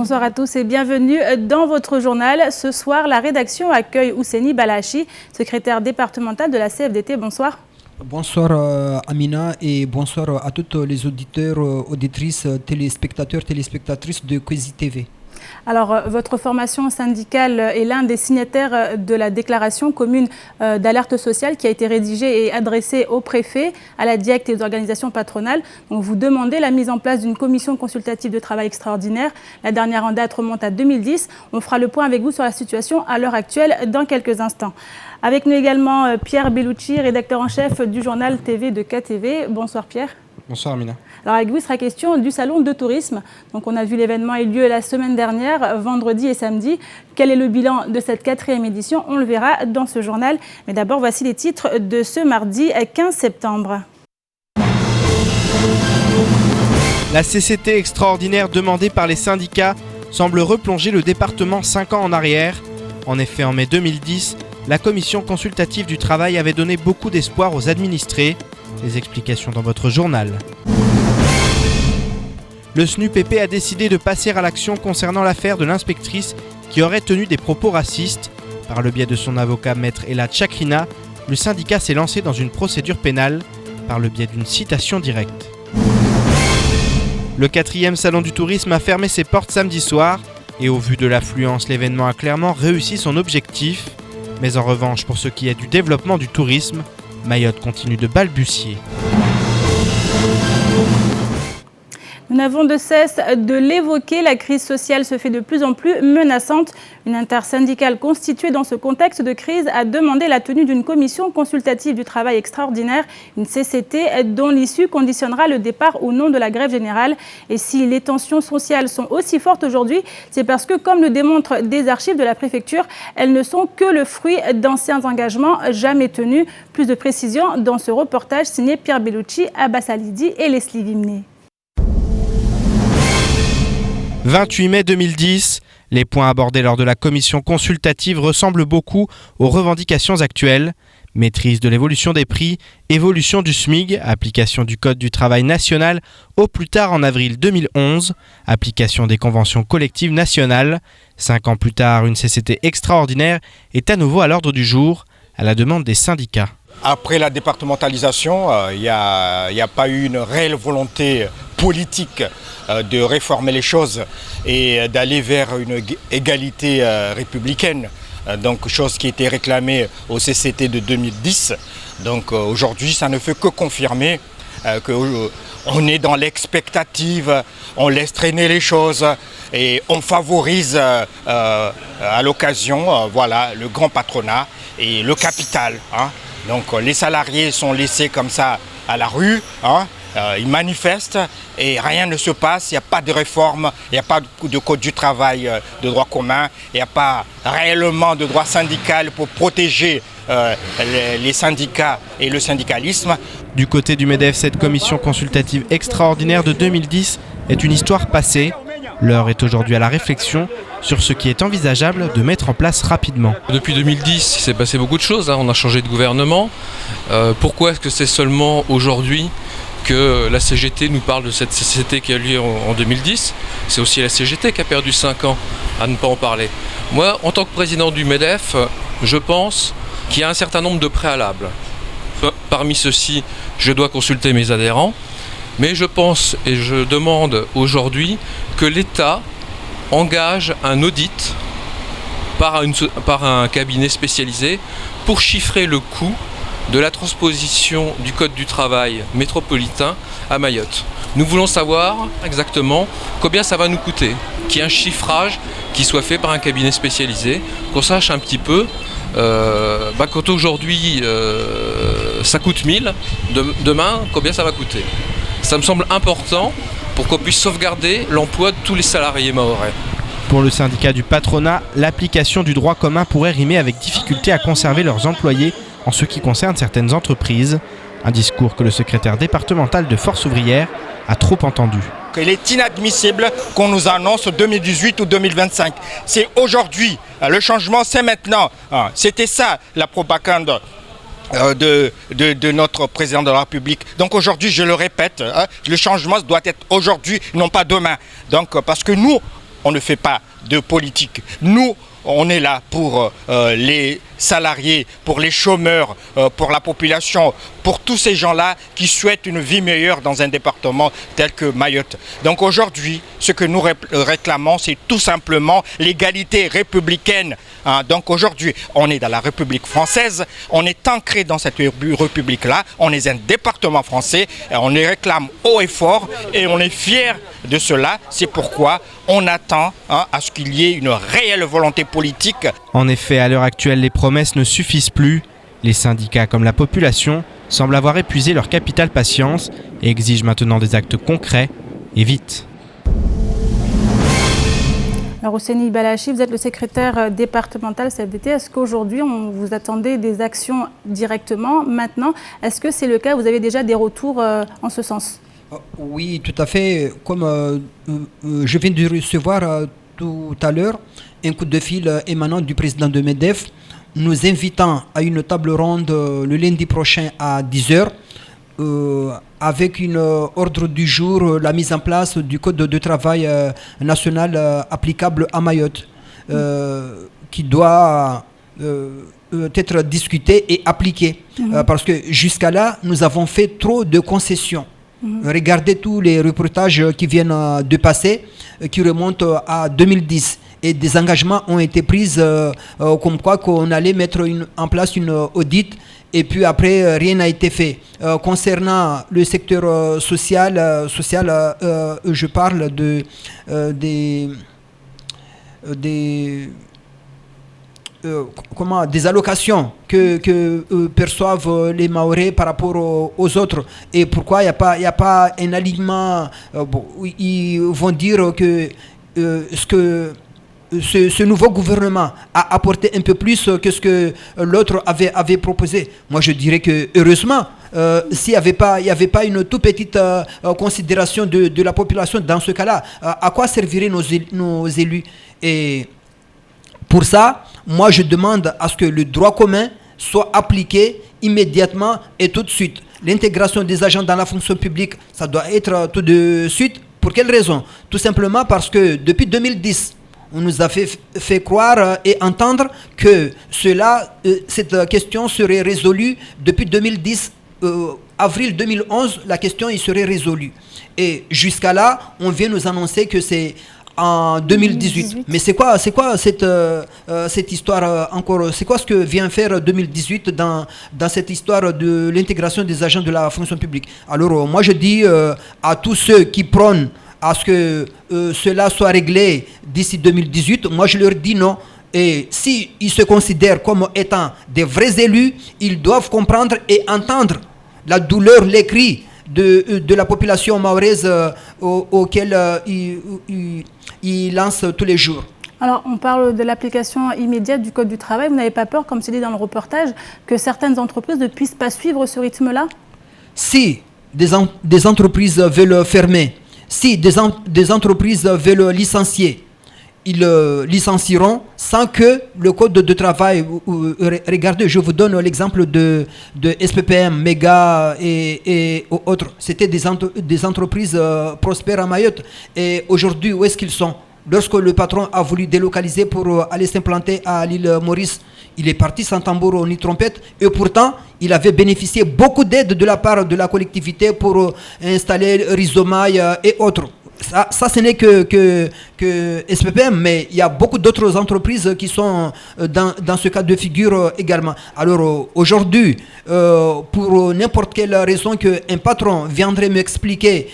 bonsoir à tous et bienvenue dans votre journal. Ce soir, la rédaction accueille Ouseni Balachi, secrétaire départemental de la CFDT. Bonsoir. Bonsoir Amina et bonsoir à tous les auditeurs, auditrices, téléspectateurs, téléspectatrices de Kwezi TV. Alors, votre formation syndicale est l'un des signataires de la déclaration commune d'alerte sociale qui a été rédigée et adressée au préfet, à la DIECT et aux organisations patronales. Donc, vous demandez la mise en place d'une commission consultative de travail extraordinaire. La dernière en date remonte à 2010. On fera le point avec vous sur la situation à l'heure actuelle dans quelques instants. Avec nous également Pierre Bellucci, rédacteur en chef du journal TV de KTV. Bonsoir Pierre. Bonsoir Amina. Alors avec vous, il sera question du salon de tourisme. Donc on a vu l'événement ait lieu la semaine dernière, vendredi et samedi. Quel est le bilan de cette 4e édition? On le verra dans ce journal. Mais d'abord, voici les titres de ce mardi 15 septembre. La CCT extraordinaire demandée par les syndicats semble replonger le département 5 ans en arrière. En effet, en mai 2010, la commission consultative du travail avait donné beaucoup d'espoir aux administrés. Les explications dans votre journal. Le SNUPP a décidé de passer à l'action concernant l'affaire de l'inspectrice qui aurait tenu des propos racistes. Par le biais de son avocat maître Elad Chakrina, le syndicat s'est lancé dans une procédure pénale par le biais d'une citation directe. Le 4e salon du tourisme a fermé ses portes samedi soir et au vu de l'affluence, l'événement a clairement réussi son objectif. Mais en revanche, pour ce qui est du développement du tourisme, Mayotte continue de balbutier. Nous n'avons de cesse de l'évoquer, la crise sociale se fait de plus en plus menaçante. Une intersyndicale constituée dans ce contexte de crise a demandé la tenue d'une commission consultative du travail extraordinaire, une CCT, dont l'issue conditionnera le départ ou non de la grève générale. Et si les tensions sociales sont aussi fortes aujourd'hui, c'est parce que, comme le démontrent des archives de la préfecture, elles ne sont que le fruit d'anciens engagements jamais tenus. Plus de précisions dans ce reportage signé Pierre Bellucci, Abbas Alidi et Leslie Vimné. 28 mai 2010, les points abordés lors de la commission consultative ressemblent beaucoup aux revendications actuelles. Maîtrise de l'évolution des prix, évolution du SMIG, application du Code du travail national au plus tard en avril 2011, application des conventions collectives nationales. 5 ans plus tard, une CCT extraordinaire est à nouveau à l'ordre du jour, à la demande des syndicats. Après la départementalisation, il n'y a pas eu une réelle volonté politique de réformer les choses et d'aller vers une égalité républicaine. Donc, chose qui était réclamée au CCT de 2010. Donc aujourd'hui, ça ne fait que confirmer qu'on est dans l'expectative, on laisse traîner les choses et on favorise à l'occasion voilà, le grand patronat et le capital. Donc les salariés sont laissés comme ça à la rue, ils manifestent et rien ne se passe, il n'y a pas de réforme, il n'y a pas de code du travail de droit commun, il n'y a pas réellement de droit syndical pour protéger les syndicats et le syndicalisme. Du côté du MEDEF, cette commission consultative extraordinaire de 2010 est une histoire passée. L'heure est aujourd'hui à la réflexion sur ce qui est envisageable de mettre en place rapidement. Depuis 2010, il s'est passé beaucoup de choses, on a changé de gouvernement. Pourquoi est-ce que c'est seulement aujourd'hui que la CGT nous parle de cette CCT qui a lieu en 2010? C'est aussi la CGT qui a perdu 5 ans à ne pas en parler. Moi, en tant que président du MEDEF, je pense qu'il y a un certain nombre de préalables. Parmi ceux-ci, je dois consulter mes adhérents. Mais je pense et je demande aujourd'hui que l'État engage un audit par un cabinet spécialisé pour chiffrer le coût de la transposition du Code du travail métropolitain à Mayotte. Nous voulons savoir exactement combien ça va nous coûter, qu'il y ait un chiffrage qui soit fait par un cabinet spécialisé, qu'on sache un petit peu, quand aujourd'hui ça coûte 1000, demain combien ça va coûter. Ça me semble important pour qu'on puisse sauvegarder l'emploi de tous les salariés mahorais. Pour le syndicat du patronat, l'application du droit commun pourrait rimer avec difficulté à conserver leurs employés en ce qui concerne certaines entreprises. Un discours que le secrétaire départemental de Force ouvrière a trop entendu. Il est inadmissible qu'on nous annonce 2018 ou 2025. C'est aujourd'hui. Le changement, c'est maintenant. C'était ça la propagande de notre président de la République. Donc aujourd'hui, je le répète, le changement doit être aujourd'hui, non pas demain. Donc parce que nous, on ne fait pas de politique. Nous, on est là pour les salariés, pour les chômeurs, pour la population, pour tous ces gens-là qui souhaitent une vie meilleure dans un département tel que Mayotte. Donc aujourd'hui, ce que nous réclamons, c'est tout simplement l'égalité républicaine. Donc aujourd'hui, on est dans la République française, on est ancré dans cette République-là, on est un département français, on les réclame haut et fort et on est fiers de cela. C'est pourquoi on attend à ce qu'il y ait une réelle volonté politique. En effet, à l'heure actuelle, les promesses ne suffisent plus. Les syndicats comme la population semblent avoir épuisé leur capital patience et exigent maintenant des actes concrets et vite. Alors, Ousseini Balachi, vous êtes le secrétaire départemental CFDT. Est-ce qu'aujourd'hui, vous attendez des actions directement maintenant? Est-ce que c'est le cas? Vous avez déjà des retours en ce sens? Oui, tout à fait. Comme je viens de recevoir tout à l'heure un coup de fil émanant du président de MEDEF, nous invitant à une table ronde le lundi prochain à 10h, avec une ordre du jour, la mise en place du code de travail national applicable à Mayotte, qui doit être discuté et appliqué. Parce que jusqu'à là, nous avons fait trop de concessions. Regardez tous les reportages qui viennent de passer, qui remontent à 2010. Et des engagements ont été pris comme quoi qu'on allait mettre en place une audit. Et puis après, rien n'a été fait. Concernant le secteur social, je parle des allocations que perçoivent les Mahorais par rapport aux autres. Et pourquoi il n'y a pas un alignement. Ils vont dire que ce nouveau gouvernement a apporté un peu plus que ce que l'autre avait proposé. Moi, je dirais que heureusement, s'il n'y avait pas une toute petite considération de la population dans ce cas-là, à quoi serviraient nos élus? Et pour ça, moi, je demande à ce que le droit commun soit appliqué immédiatement et tout de suite. L'intégration des agents dans la fonction publique, ça doit être tout de suite. Pour quelle raison? Tout simplement parce que depuis 2010, on nous a fait croire et entendre que cette question serait résolue depuis 2010. Avril 2011, la question serait résolue. Et jusqu'à là, on vient nous annoncer que c'est en 2018. Mais c'est quoi cette histoire encore? C'est quoi ce que vient faire 2018 dans cette histoire de l'intégration des agents de la fonction publique? Alors moi je dis à tous ceux qui prônent à ce que cela soit réglé d'ici 2018, moi je leur dis non. Et s'ils se considèrent comme étant des vrais élus, ils doivent comprendre et entendre la douleur, les cris de la population mahoraise auquel ils lancent tous les jours. Alors, on parle de l'application immédiate du Code du travail. Vous n'avez pas peur, comme c'est dit dans le reportage, que certaines entreprises ne puissent pas suivre ce rythme-là? Si des entreprises veulent fermer, si des entreprises veulent licencier, ils licencieront sans que le code de travail... Regardez, je vous donne l'exemple de SPPM, Mega et autres. C'était des entreprises prospères à Mayotte. Et aujourd'hui, où est-ce qu'ils sont? Lorsque le patron a voulu délocaliser pour aller s'implanter à l'île Maurice, il est parti sans tambour ni trompette. Et pourtant, il avait bénéficié beaucoup d'aide de la part de la collectivité pour installer Rhizomaï et autres. Ça, ce n'est que SPPM, mais il y a beaucoup d'autres entreprises qui sont dans ce cas de figure également. Alors aujourd'hui, pour n'importe quelle raison qu'un patron viendrait m'expliquer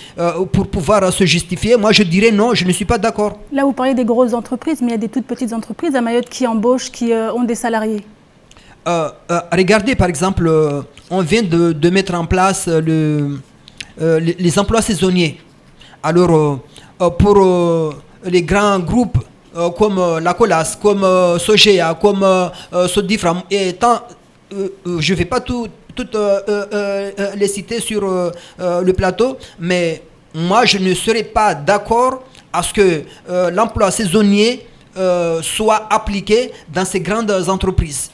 pour pouvoir se justifier, moi je dirais non, je ne suis pas d'accord. Là, vous parlez des grosses entreprises, mais il y a des toutes petites entreprises à Mayotte qui embauchent, qui ont des salariés. Regardez, par exemple, on vient de mettre en place les emplois saisonniers. Alors, pour les grands groupes comme la Colas, comme Sogea, comme Sodifram, et tant, je ne vais pas toutes les citer sur le plateau, mais moi, je ne serais pas d'accord à ce que l'emploi saisonnier soit appliqué dans ces grandes entreprises.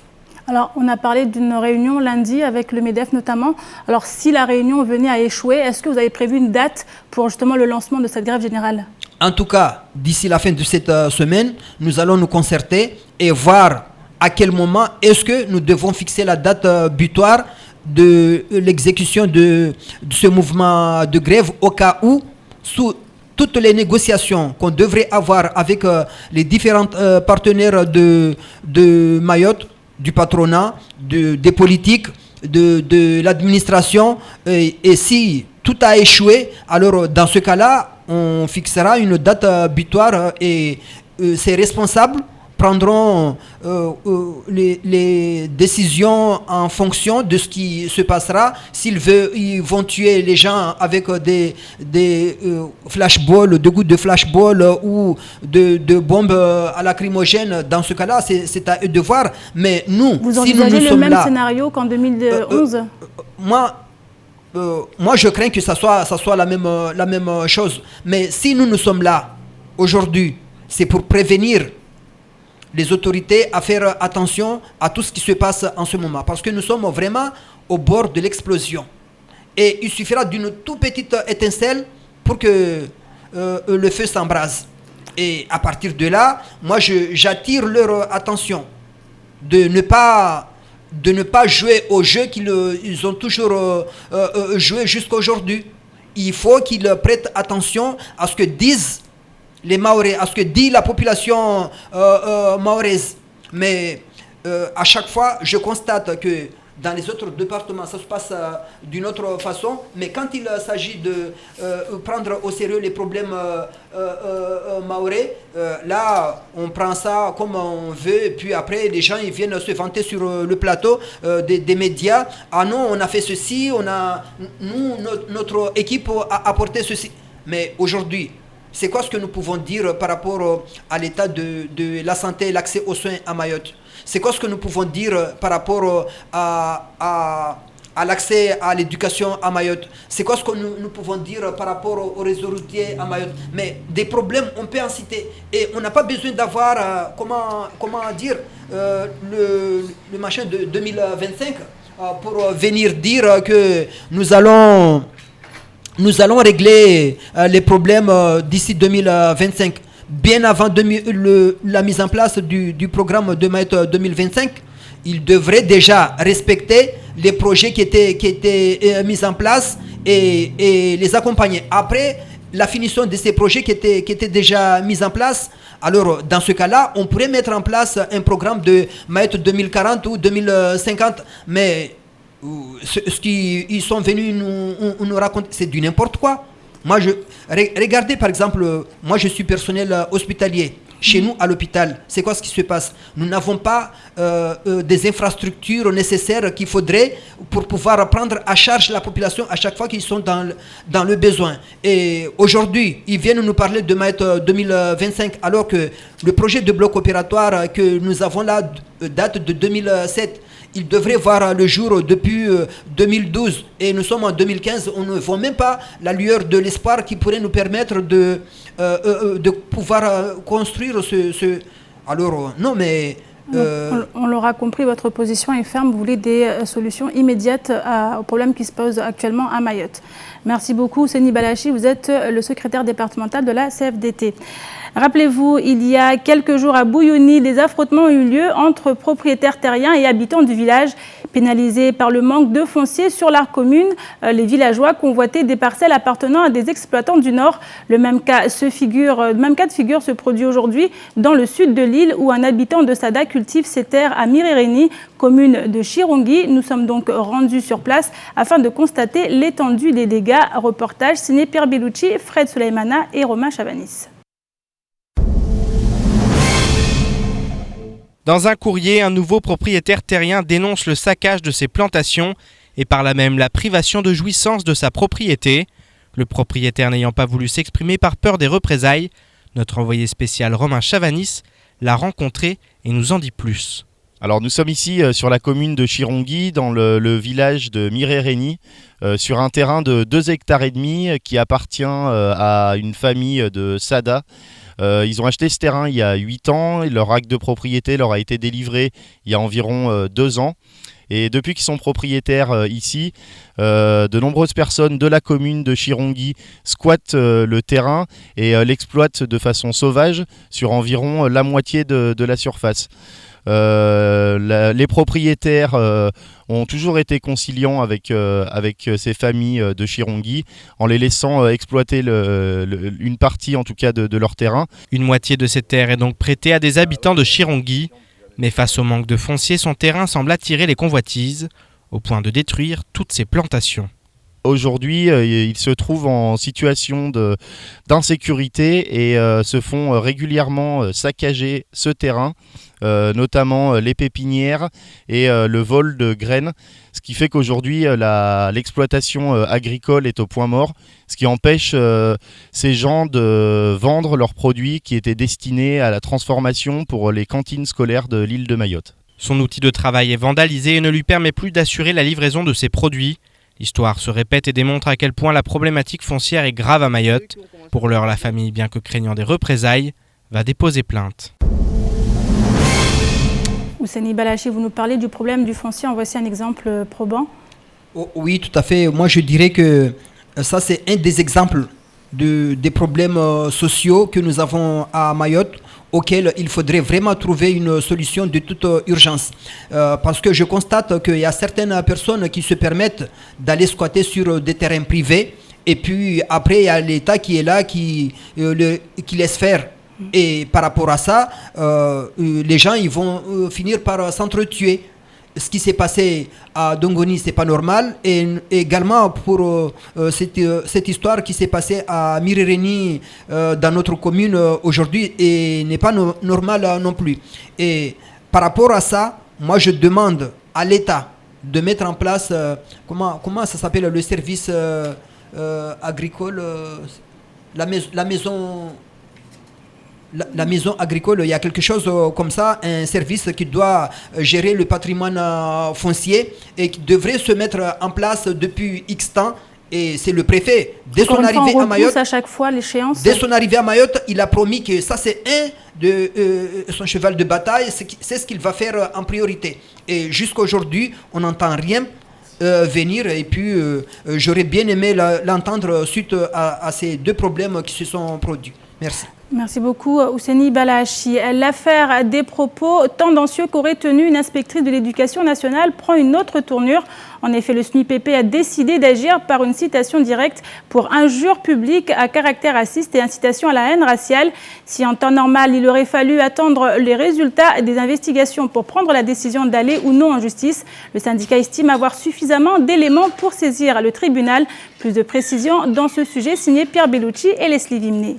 Alors, on a parlé d'une réunion lundi avec le MEDEF notamment. Alors, si la réunion venait à échouer, est-ce que vous avez prévu une date pour justement le lancement de cette grève générale? En tout cas, d'ici la fin de cette semaine, nous allons nous concerter et voir à quel moment est-ce que nous devons fixer la date butoir de l'exécution de ce mouvement de grève, au cas où, sous toutes les négociations qu'on devrait avoir avec les différents partenaires de Mayotte, du patronat, des politiques, de l'administration, et si tout a échoué, alors dans ce cas-là, on fixera une date butoir et ces responsables prendront les décisions en fonction de ce qui se passera. Ils vont tuer les gens avec des flashballs, des gouttes de flashball ou de bombes à lacrymogène, dans ce cas-là, c'est à eux de voir. Mais nous, vous si nous envisagez le sommes même là, scénario qu'en 2011 moi, je crains que ça soit la même chose. Mais si nous sommes là aujourd'hui, c'est pour prévenir les autorités à faire attention à tout ce qui se passe en ce moment. Parce que nous sommes vraiment au bord de l'explosion. Et il suffira d'une toute petite étincelle pour que le feu s'embrase. Et à partir de là, moi, j'attire leur attention de ne pas jouer au jeu qu'ils ont toujours joué jusqu'à aujourd'hui. Il faut qu'ils prêtent attention à ce que disent les Mahorais, à ce que dit la population mahoraise. Mais à chaque fois, je constate que dans les autres départements, ça se passe d'une autre façon. Mais quand il s'agit de prendre au sérieux les problèmes mahorais, là, on prend ça comme on veut. Et puis après, les gens ils viennent se vanter sur le plateau des médias. Ah non, on a fait ceci, notre équipe a apporté ceci. Mais aujourd'hui, c'est quoi ce que nous pouvons dire par rapport à l'état de la santé et l'accès aux soins à Mayotte? C'est quoi ce que nous pouvons dire par rapport à l'accès à l'éducation à Mayotte? C'est quoi ce que nous pouvons dire par rapport au réseau routier à Mayotte? Mais des problèmes, on peut en citer. Et on n'a pas besoin d'avoir, comment dire, le machin de 2025 pour venir dire que nous allons régler les problèmes d'ici 2025. Bien avant la mise en place du programme de Mayotte 2025, ils devraient déjà respecter les projets qui étaient mis en place et les accompagner. Après la finition de ces projets qui étaient déjà mis en place, alors dans ce cas-là, on pourrait mettre en place un programme de Mayotte 2040 ou 2050, mais ce qu'ils sont venus nous raconter, c'est du n'importe quoi. Regardez par exemple, moi je suis personnel hospitalier. Chez nous à l'hôpital, c'est quoi ce qui se passe? Nous n'avons pas des infrastructures nécessaires qu'il faudrait pour pouvoir prendre à charge la population à chaque fois qu'ils sont dans le besoin. Et aujourd'hui, ils viennent nous parler de Mayotte 2025 alors que le projet de bloc opératoire que nous avons là date de 2007. Il devrait voir le jour depuis 2012 et nous sommes en 2015. On ne voit même pas la lueur de l'espoir qui pourrait nous permettre de pouvoir construire ce... Alors, non mais... On l'aura compris, votre position est ferme. Vous voulez des solutions immédiates aux problèmes qui se posent actuellement à Mayotte. Merci beaucoup, Seni Balachi. Vous êtes le secrétaire départemental de la CFDT. Rappelez-vous, il y a quelques jours à Bouyouni, des affrontements ont eu lieu entre propriétaires terriens et habitants du village. Pénalisés par le manque de foncier sur leur commune, les villageois convoitaient des parcelles appartenant à des exploitants du Nord. Le même cas de figure se produit aujourd'hui dans le sud de l'île où un habitant de Sada cultive ses terres à Mirereni, commune de Chirongui. Nous sommes donc rendus sur place afin de constater l'étendue des dégâts. Reportage signé Pierre Bellucci, Fred Soleimana et Romain Chavanis. Dans un courrier, un nouveau propriétaire terrien dénonce le saccage de ses plantations et par là même la privation de jouissance de sa propriété. Le propriétaire n'ayant pas voulu s'exprimer par peur des représailles, notre envoyé spécial Romain Chavanis l'a rencontré et nous en dit plus. Alors nous sommes ici sur la commune de Chirongui, dans le village de Mirereni, sur un terrain de 2,5 hectares qui appartient à une famille de Sada. Ils ont acheté ce terrain il y a 8 ans, et leur acte de propriété leur a été délivré il y a environ 2 ans. Et depuis qu'ils sont propriétaires ici, de nombreuses personnes de la commune de Chirongui squattent le terrain et l'exploitent de façon sauvage sur environ la moitié de la surface. Les propriétaires ont toujours été conciliants avec ces familles de Chirongui en les laissant exploiter une partie en tout cas de leur terrain. Une moitié de ces terres est donc prêtée à des habitants de Chirongui, mais face au manque de foncier, son terrain semble attirer les convoitises, au point de détruire toutes ses plantations. Aujourd'hui, ils se trouvent en situation d'insécurité et se font régulièrement saccager ce terrain, notamment les pépinières et le vol de graines, ce qui fait qu'aujourd'hui l'exploitation agricole est au point mort, ce qui empêche ces gens de vendre leurs produits qui étaient destinés à la transformation pour les cantines scolaires de l'île de Mayotte. Son outil de travail est vandalisé et ne lui permet plus d'assurer la livraison de ses produits. L'histoire se répète et démontre à quel point la problématique foncière est grave à Mayotte. Pour l'heure, la famille, bien que craignant des représailles, va déposer plainte. Ousseni Balachi, vous nous parlez du problème du foncier. En voici un exemple probant. Oh, oui, tout à fait. Moi, je dirais que ça, c'est un des exemples des problèmes sociaux que nous avons à Mayotte, auquel il faudrait vraiment trouver une solution de toute urgence. Parce que je constate qu'il y a certaines personnes qui se permettent d'aller squatter sur des terrains privés, et puis après il y a l'État qui est là, qui laisse faire. Et par rapport à ça, les gens ils vont finir par s'entretuer. Ce qui s'est passé à Dongoni, c'est pas normal. Et également pour cette histoire qui s'est passée à Mirereni dans notre commune aujourd'hui, et n'est pas normal non plus. Et par rapport à ça, moi je demande à l'État de mettre en place, comment ça s'appelle, le service agricole, la maison agricole, il y a quelque chose comme ça, un service qui doit gérer le patrimoine foncier et qui devrait se mettre en place depuis X temps. Et c'est le préfet. Dès son arrivée à Mayotte, à chaque fois l'échéance. Dès son arrivée à Mayotte, il a promis que ça c'est un de son cheval de bataille, c'est ce qu'il va faire en priorité. Et jusqu'à aujourd'hui, on n'entend rien venir, et puis j'aurais bien aimé l'entendre suite à ces deux problèmes qui se sont produits. Merci. Merci beaucoup, Ousseni Balachi. L'affaire des propos tendancieux qu'aurait tenu une inspectrice de l'éducation nationale prend une autre tournure. En effet, le SNUPP a décidé d'agir par une citation directe pour injure publique à caractère raciste et incitation à la haine raciale. Si en temps normal, il aurait fallu attendre les résultats des investigations pour prendre la décision d'aller ou non en justice, le syndicat estime avoir suffisamment d'éléments pour saisir le tribunal. Plus de précisions dans ce sujet, signé Pierre Bellucci et Leslie Vimné.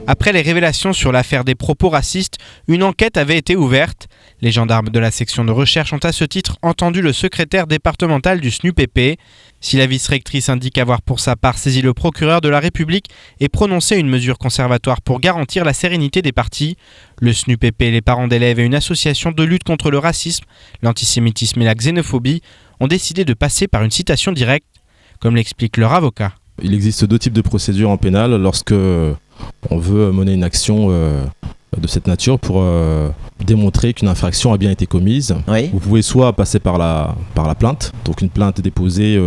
Après les révélations sur l'affaire des propos racistes, une enquête avait été ouverte. Les gendarmes de la section de recherche ont à ce titre entendu le secrétaire départemental du SNUPP. Si la vice-rectrice indique avoir pour sa part saisi le procureur de la République et prononcé une mesure conservatoire pour garantir la sérénité des parties, le SNUPP, les parents d'élèves et une association de lutte contre le racisme, l'antisémitisme et la xénophobie ont décidé de passer par une citation directe, comme l'explique leur avocat. Il existe deux types de procédures en pénal lorsque on veut mener une action de cette nature pour démontrer qu'une infraction a bien été commise. Oui. Vous pouvez soit passer par la plainte, donc une plainte déposée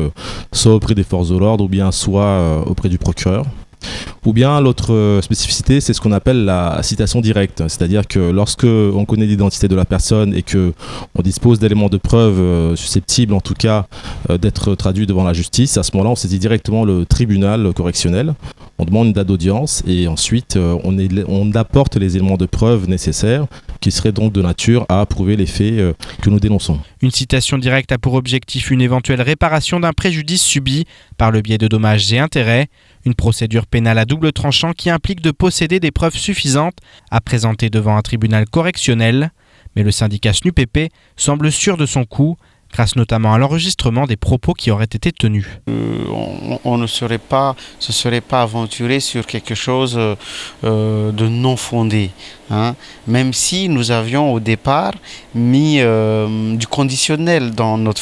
soit auprès des forces de l'ordre ou bien soit auprès du procureur. Ou bien l'autre spécificité, c'est ce qu'on appelle la citation directe, c'est-à-dire que lorsque on connaît l'identité de la personne et que on dispose d'éléments de preuve susceptibles en tout cas d'être traduits devant la justice, à ce moment-là on saisit directement le tribunal correctionnel, on demande une date d'audience et ensuite on apporte les éléments de preuve nécessaires qui seraient donc de nature à prouver les faits que nous dénonçons. Une citation directe a pour objectif une éventuelle réparation d'un préjudice subi par le biais de dommages et intérêts, une procédure pénale à double tranchant qui implique de posséder des preuves suffisantes à présenter devant un tribunal correctionnel. Mais le syndicat SNUPP semble sûr de son coup, grâce notamment à l'enregistrement des propos qui auraient été tenus. On ne se serait pas aventuré sur quelque chose de non fondé. Même si nous avions au départ mis du conditionnel dans notre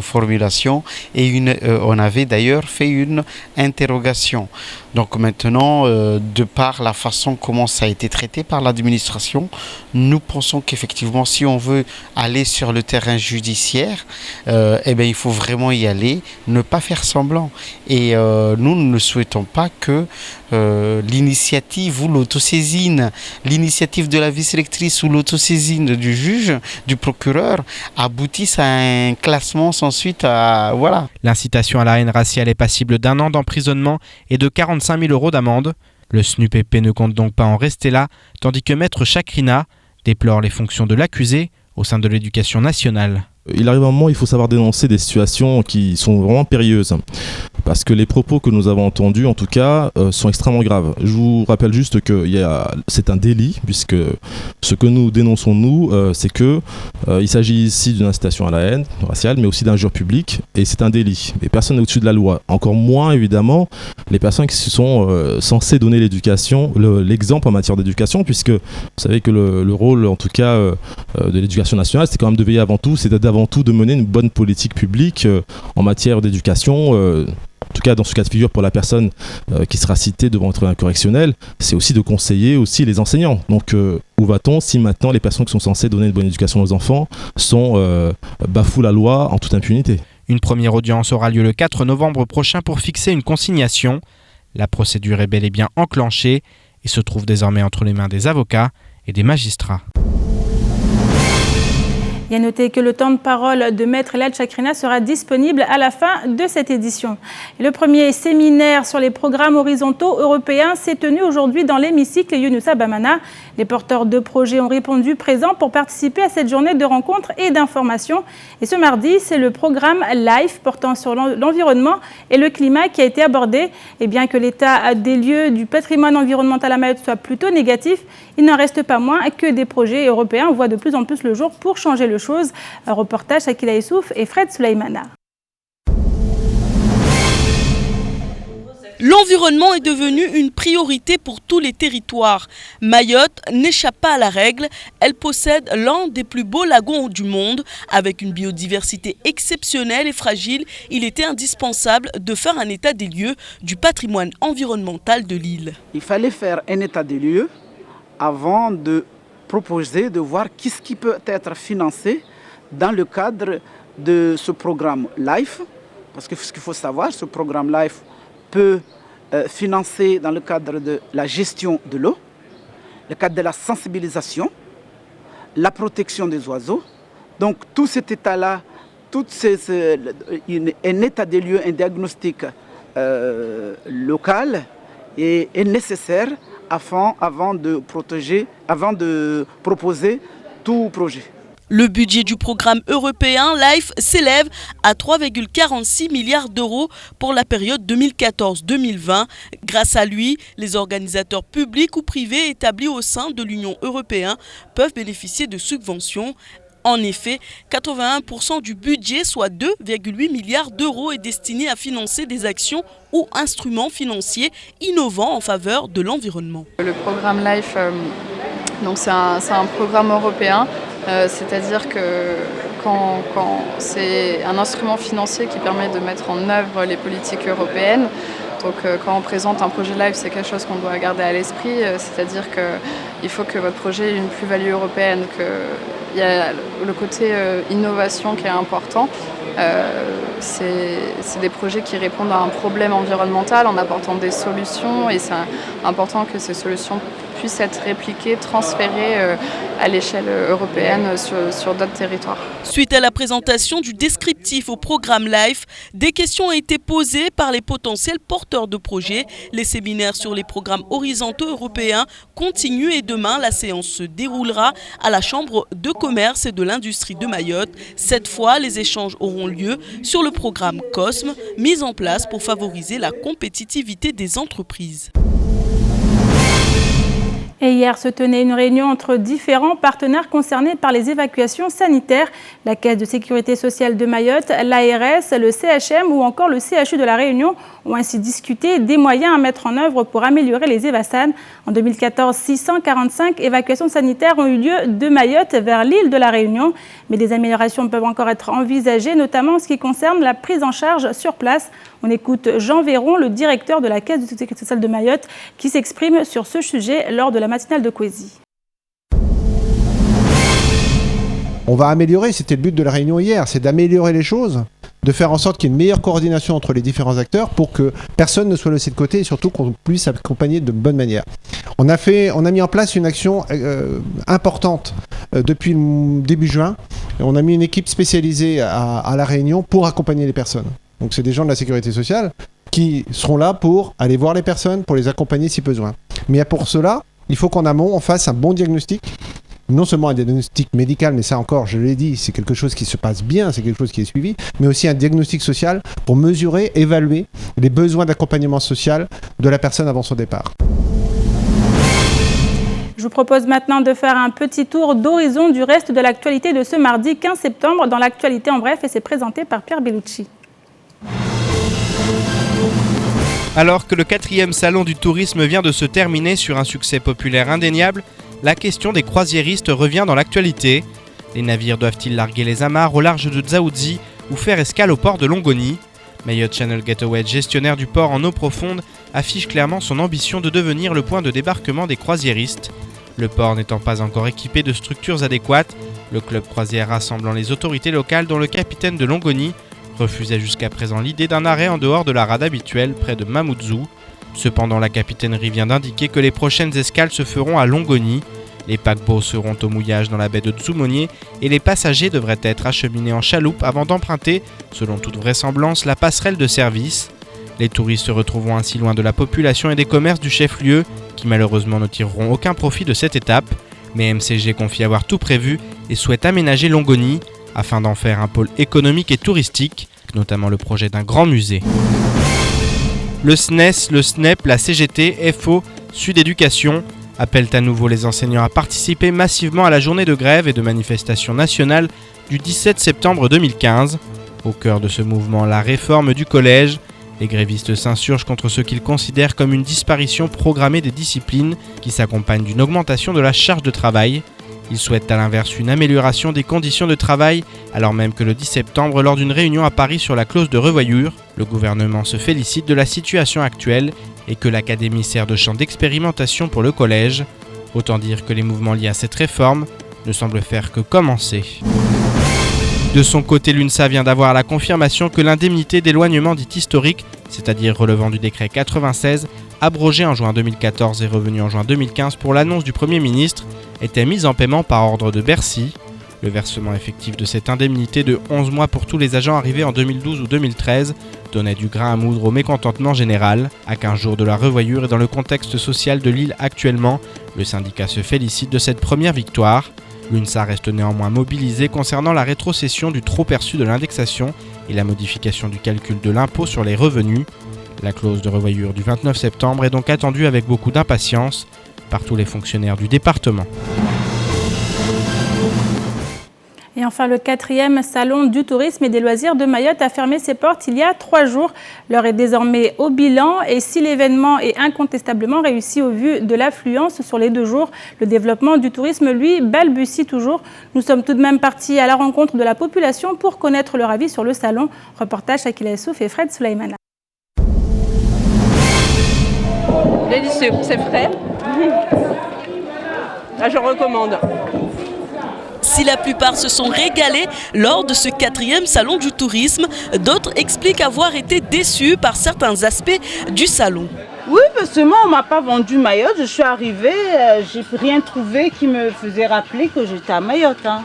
formulation et on avait d'ailleurs fait une interrogation. Donc maintenant, de par la façon comment ça a été traité par l'administration, nous pensons qu'effectivement, si on veut aller sur le terrain judiciaire, il faut vraiment y aller, ne pas faire semblant. Et nous ne souhaitons pas que l'initiative ou l'initiative de la vice-rectrice ou l'autosaisine du juge, du procureur, aboutisse à un classement sans suite à... Voilà. L'incitation à la haine raciale est passible d'1 an d'emprisonnement et de 45 000 € d'amende. Le SNUPP ne compte donc pas en rester là, tandis que Maître Chakrina déplore les fonctions de l'accusé au sein de l'éducation nationale. Il arrive un moment où il faut savoir dénoncer des situations qui sont vraiment périlleuses. Parce que les propos que nous avons entendus, en tout cas, sont extrêmement graves. Je vous rappelle juste que c'est un délit, puisque ce que nous dénonçons, nous, c'est qu'il s'agit ici d'une incitation à la haine raciale, mais aussi d'injure publique, et c'est un délit. Et personne n'est au-dessus de la loi. Encore moins, évidemment, les personnes qui sont censées donner l'éducation, l'exemple en matière d'éducation, puisque vous savez que le rôle, en tout cas, de l'éducation nationale, c'est quand même de veiller avant tout, c'est avant tout de mener une bonne politique publique en matière d'éducation. En tout cas, dans ce cas de figure, pour la personne qui sera citée devant un tribunal correctionnel, c'est aussi de conseiller aussi les enseignants. Donc, où va-t-on si maintenant les personnes qui sont censées donner une bonne éducation aux enfants bafouent la loi en toute impunité ? Une première audience aura lieu le 4 novembre prochain pour fixer une consignation. La procédure est bel et bien enclenchée et se trouve désormais entre les mains des avocats et des magistrats. Il y a noté que le temps de parole de Maître Elad Chakrina sera disponible à la fin de cette édition. Et le premier séminaire sur les programmes horizontaux européens s'est tenu aujourd'hui dans l'hémicycle Younoussa Bamana. Les porteurs de projets ont répondu présents pour participer à cette journée de rencontres et d'information. Et ce mardi, c'est le programme LIFE portant sur l'environnement et le climat qui a été abordé. Et bien que l'état des lieux du patrimoine environnemental à Mayotte soit plutôt négatif, il n'en reste pas moins que des projets européens voient de plus en plus le jour pour changer le chose. Un reportage Akila Issouf et Fred Souleymana. L'environnement est devenu une priorité pour tous les territoires. Mayotte n'échappe pas à la règle. Elle possède l'un des plus beaux lagons du monde. Avec une biodiversité exceptionnelle et fragile, il était indispensable de faire un état des lieux du patrimoine environnemental de l'île. Il fallait faire un état des lieux avant de proposer de voir qu'est-ce qui peut être financé dans le cadre de ce programme LIFE. Parce que ce qu'il faut savoir, ce programme LIFE peut financer dans le cadre de la gestion de l'eau, le cadre de la sensibilisation, la protection des oiseaux. Donc tout cet état-là, un état des lieux, un diagnostic local est nécessaire avant de proposer tout projet. Le budget du programme européen LIFE s'élève à 3,46 milliards d'euros pour la période 2014-2020. Grâce à lui, les organisateurs publics ou privés établis au sein de l'Union européenne peuvent bénéficier de subventions. En effet, 81% du budget, soit 2,8 milliards d'euros, est destiné à financer des actions ou instruments financiers innovants en faveur de l'environnement. Le programme LIFE, c'est un programme européen. C'est-à-dire que quand c'est un instrument financier qui permet de mettre en œuvre les politiques européennes, donc quand on présente un projet LIFE, c'est quelque chose qu'on doit garder à l'esprit, c'est-à-dire qu'il faut que votre projet ait une plus-value européenne, qu'il y a le côté innovation qui est important. C'est des projets qui répondent à un problème environnemental en apportant des solutions et c'est important que ces solutions puissent être répliquées, transférées à l'échelle européenne sur d'autres territoires. Suite à la présentation du descriptif au programme LIFE, des questions ont été posées par les potentiels porteurs de projets. Les séminaires sur les programmes horizontaux européens continuent et demain, la séance se déroulera à la Chambre de commerce et de l'industrie de Mayotte. Cette fois, les échanges auront lieu sur le programme COSME, mis en place pour favoriser la compétitivité des entreprises. Et hier se tenait une réunion entre différents partenaires concernés par les évacuations sanitaires. La Caisse de sécurité sociale de Mayotte, l'ARS, le CHM ou encore le CHU de la Réunion ont ainsi discuté des moyens à mettre en œuvre pour améliorer les Évasan. En 2014, 645 évacuations sanitaires ont eu lieu de Mayotte vers l'île de la Réunion. Mais des améliorations peuvent encore être envisagées, notamment en ce qui concerne la prise en charge sur place. On écoute Jean Véron, le directeur de la Caisse de sécurité sociale de Mayotte, qui s'exprime sur ce sujet lors de la matinale de Kwesi. On va améliorer, c'était le but de la réunion hier, c'est d'améliorer les choses, de faire en sorte qu'il y ait une meilleure coordination entre les différents acteurs pour que personne ne soit laissé de côté et surtout qu'on puisse accompagner de bonne manière. On a mis en place une action importante depuis le début juin. On a mis une équipe spécialisée à La Réunion pour accompagner les personnes. Donc c'est des gens de la sécurité sociale qui seront là pour aller voir les personnes, pour les accompagner si besoin. Mais pour cela, il faut qu'en amont, on fasse un bon diagnostic. Non seulement un diagnostic médical, mais ça encore, je l'ai dit, c'est quelque chose qui se passe bien, c'est quelque chose qui est suivi, mais aussi un diagnostic social pour mesurer, évaluer les besoins d'accompagnement social de la personne avant son départ. Je vous propose maintenant de faire un petit tour d'horizon du reste de l'actualité de ce mardi 15 septembre dans l'actualité en bref et c'est présenté par Pierre Bellucci. Alors que le 4e salon du tourisme vient de se terminer sur un succès populaire indéniable, la question des croisiéristes revient dans l'actualité. Les navires doivent-ils larguer les amarres au large de Dzaoudzi ou faire escale au port de Longoni ? Mayotte Channel Gateway, gestionnaire du port en eau profonde, affiche clairement son ambition de devenir le point de débarquement des croisiéristes. Le port n'étant pas encore équipé de structures adéquates, le club croisière rassemblant les autorités locales dont le capitaine de Longoni refusait jusqu'à présent l'idée d'un arrêt en dehors de la rade habituelle près de Mamoudzou. Cependant, la capitainerie vient d'indiquer que les prochaines escales se feront à Longoni. Les paquebots seront au mouillage dans la baie de Tsumonier et les passagers devraient être acheminés en chaloupe avant d'emprunter, selon toute vraisemblance, la passerelle de service. Les touristes se retrouveront ainsi loin de la population et des commerces du chef-lieu, qui malheureusement ne tireront aucun profit de cette étape. Mais MCG confie avoir tout prévu et souhaite aménager Longoni afin d'en faire un pôle économique et touristique, notamment le projet d'un grand musée. Le SNES, le SNEP, la CGT, FO, Sud Éducation appellent à nouveau les enseignants à participer massivement à la journée de grève et de manifestation nationale du 17 septembre 2015. Au cœur de ce mouvement, la réforme du collège. Les grévistes s'insurgent contre ce qu'ils considèrent comme une disparition programmée des disciplines qui s'accompagne d'une augmentation de la charge de travail. Ils souhaitent à l'inverse une amélioration des conditions de travail, alors même que le 10 septembre, lors d'une réunion à Paris sur la clause de revoyure, le gouvernement se félicite de la situation actuelle et que l'académie sert de champ d'expérimentation pour le collège. Autant dire que les mouvements liés à cette réforme ne semblent faire que commencer. De son côté, l'UNSA vient d'avoir la confirmation que l'indemnité d'éloignement dite historique, c'est-à-dire relevant du décret 96, abrogé en juin 2014 et revenu en juin 2015 pour l'annonce du Premier ministre, était mise en paiement par ordre de Bercy. Le versement effectif de cette indemnité de 11 mois pour tous les agents arrivés en 2012 ou 2013 donnait du grain à moudre au mécontentement général. À 15 jours de la revoyure et dans le contexte social de l'île actuellement, le syndicat se félicite de cette première victoire. L'UNSA reste néanmoins mobilisée concernant la rétrocession du trop perçu de l'indexation et la modification du calcul de l'impôt sur les revenus. La clause de revoyure du 29 septembre est donc attendue avec beaucoup d'impatience par tous les fonctionnaires du département. Et enfin, le 4e salon du tourisme et des loisirs de Mayotte a fermé ses portes il y a 3 jours. L'heure est désormais au bilan et si l'événement est incontestablement réussi au vu de l'affluence sur les 2 jours, le développement du tourisme, lui, balbutie toujours. Nous sommes tout de même partis à la rencontre de la population pour connaître leur avis sur le salon. Reportage Akila Essouf et Fred Souleymana. Délicieux, c'est frais. Là, je recommande. Si la plupart se sont régalés lors de ce 4e salon du tourisme, d'autres expliquent avoir été déçus par certains aspects du salon. Oui, parce que moi, on ne m'a pas vendu Mayotte. Je suis arrivée, j'ai rien trouvé qui me faisait rappeler que j'étais à Mayotte. Hein.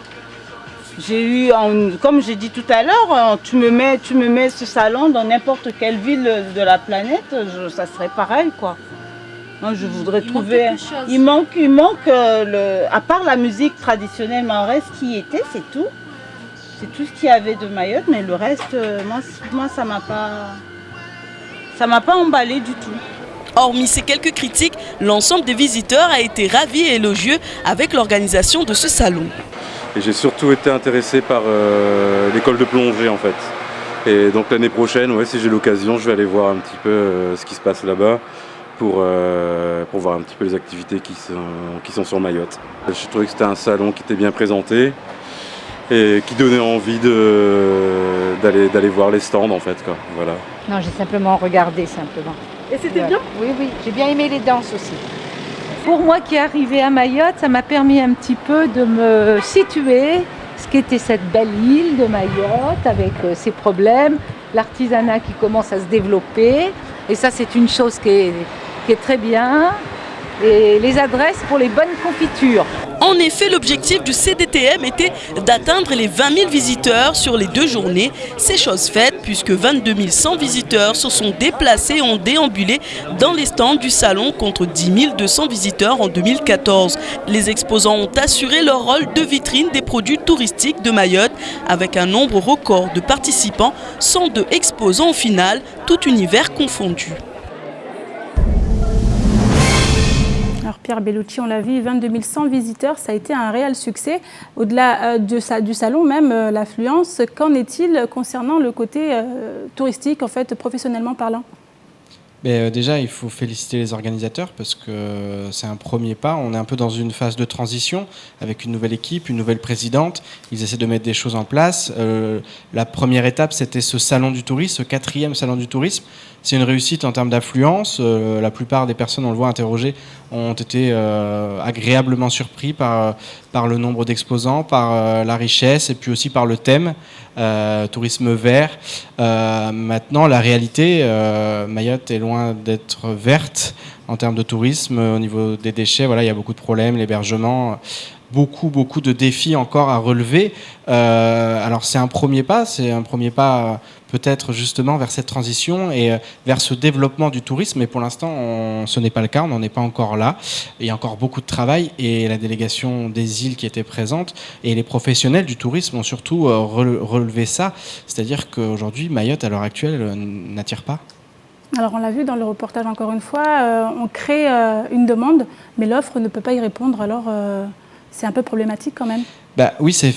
J'ai eu, comme j'ai dit tout à l'heure, tu me mets ce salon dans n'importe quelle ville de la planète, ça serait pareil, quoi. Moi, je voudrais trouver. Il manque à part la musique traditionnelle, mais en reste qui était, c'est tout. C'est tout ce qu'il y avait de Mayotte, mais le reste, moi ça m'a pas emballé du tout. Hormis ces quelques critiques, l'ensemble des visiteurs a été ravi et élogieux avec l'organisation de ce salon. Et j'ai surtout été intéressé par l'école de plongée en fait. Et donc l'année prochaine, si j'ai l'occasion, je vais aller voir un petit peu ce qui se passe là-bas pour voir un petit peu les activités qui sont sur Mayotte. Je trouvais que c'était un salon qui était bien présenté et qui donnait envie d'aller voir les stands en fait, quoi. Voilà. Non, j'ai simplement regardé simplement. Et c'était bien ? Oui, j'ai bien aimé les danses aussi. Pour moi qui est arrivée à Mayotte, ça m'a permis un petit peu de me situer, ce qu'était cette belle île de Mayotte avec ses problèmes, l'artisanat qui commence à se développer. Et ça, c'est une chose qui est très bien. Et les adresses pour les bonnes confitures. En effet, l'objectif du CDTM était d'atteindre les 20 000 visiteurs sur les 2 journées. C'est chose faite puisque 22 100 visiteurs se sont déplacés et ont déambulé dans les stands du salon contre 10 200 visiteurs en 2014. Les exposants ont assuré leur rôle de vitrine des produits touristiques de Mayotte avec un nombre record de participants, 102 exposants au final, tout univers confondu. Alors Pierre Bellucci, on l'a vu, 22 100 visiteurs, ça a été un réel succès. Au-delà du salon même, l'affluence, qu'en est-il concernant le côté touristique, en fait, professionnellement parlant ? Déjà, il faut féliciter les organisateurs parce que c'est un premier pas. On est un peu dans une phase de transition avec une nouvelle équipe, une nouvelle présidente. Ils essaient de mettre des choses en place. La première étape, c'était ce salon du tourisme, ce 4e salon du tourisme. C'est une réussite en termes d'affluence. La plupart des personnes, on le voit, interrogées, ont été agréablement surpris par le nombre d'exposants, par la richesse et puis aussi par le thème, tourisme vert. Maintenant, la réalité, Mayotte est loin d'être verte en termes de tourisme. Au niveau des déchets, voilà, il y a beaucoup de problèmes, l'hébergement, beaucoup de défis encore à relever. Alors c'est un premier pas peut-être justement vers cette transition et vers ce développement du tourisme, mais pour l'instant ce n'est pas le cas, on n'en est pas encore là. Il y a encore beaucoup de travail et la délégation des îles qui était présente et les professionnels du tourisme ont surtout relevé ça, c'est-à-dire qu'aujourd'hui Mayotte à l'heure actuelle n'attire pas. Alors on l'a vu dans le reportage encore une fois, on crée une demande, mais l'offre ne peut pas y répondre, alors c'est un peu problématique quand même. Oui, c'est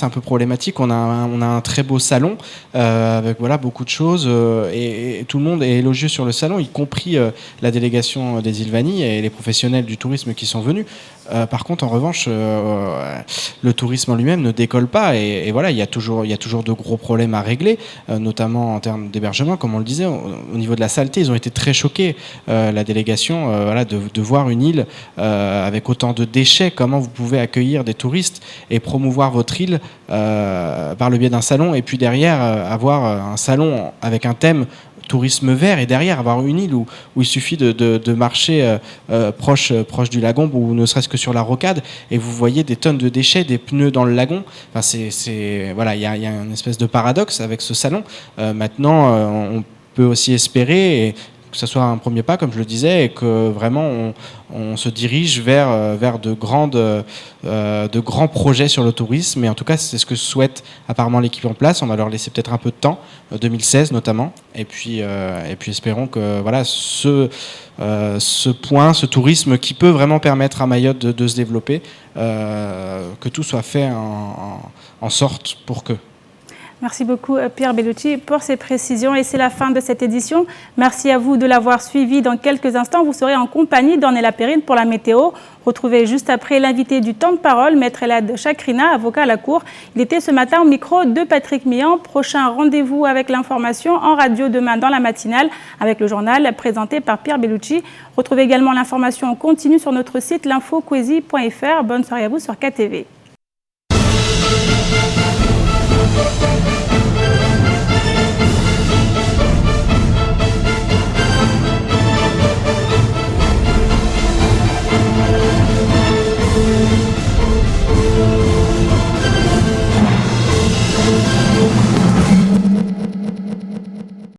un peu problématique. On a un très beau salon avec beaucoup de choses et tout le monde est élogieux sur le salon, y compris la délégation des îles Vanille et les professionnels du tourisme qui sont venus. Par contre, en revanche, le tourisme en lui-même ne décolle pas et voilà, il y a toujours de gros problèmes à régler, notamment en termes d'hébergement, comme on le disait. Au niveau de la saleté, ils ont été très choqués, la délégation, de voir une île avec autant de déchets. Comment vous pouvez accueillir des touristes et promouvoir votre île par le biais d'un salon et puis derrière avoir un salon avec un thème tourisme vert et derrière avoir une île où il suffit de marcher proche du lagon ou ne serait-ce que sur la rocade et vous voyez des tonnes de déchets, des pneus dans le lagon. Enfin, il y a une espèce de paradoxe avec ce salon. Maintenant, on peut aussi espérer que ce soit un premier pas, comme je le disais, et que vraiment on se dirige vers de grands projets sur le tourisme. Et en tout cas, c'est ce que souhaite apparemment l'équipe en place. On va leur laisser peut-être un peu de temps, 2016 notamment. Et puis espérons que voilà, ce point, ce tourisme qui peut vraiment permettre à Mayotte de se développer, que tout soit fait en sorte pour que. Merci beaucoup Pierre Bellucci pour ces précisions et c'est la fin de cette édition. Merci à vous de l'avoir suivi. Dans quelques instants, vous serez en compagnie d'Ornella Perrine pour la météo. Retrouvez juste après l'invité du temps de parole, Maître Elad Chakrina, avocat à la Cour. Il était ce matin au micro de Patrick Mian. Prochain rendez-vous avec l'information en radio demain dans la matinale avec le journal présenté par Pierre Bellucci. Retrouvez également l'information en continu sur notre site l'infoquesi.fr. Bonne soirée à vous sur KTV.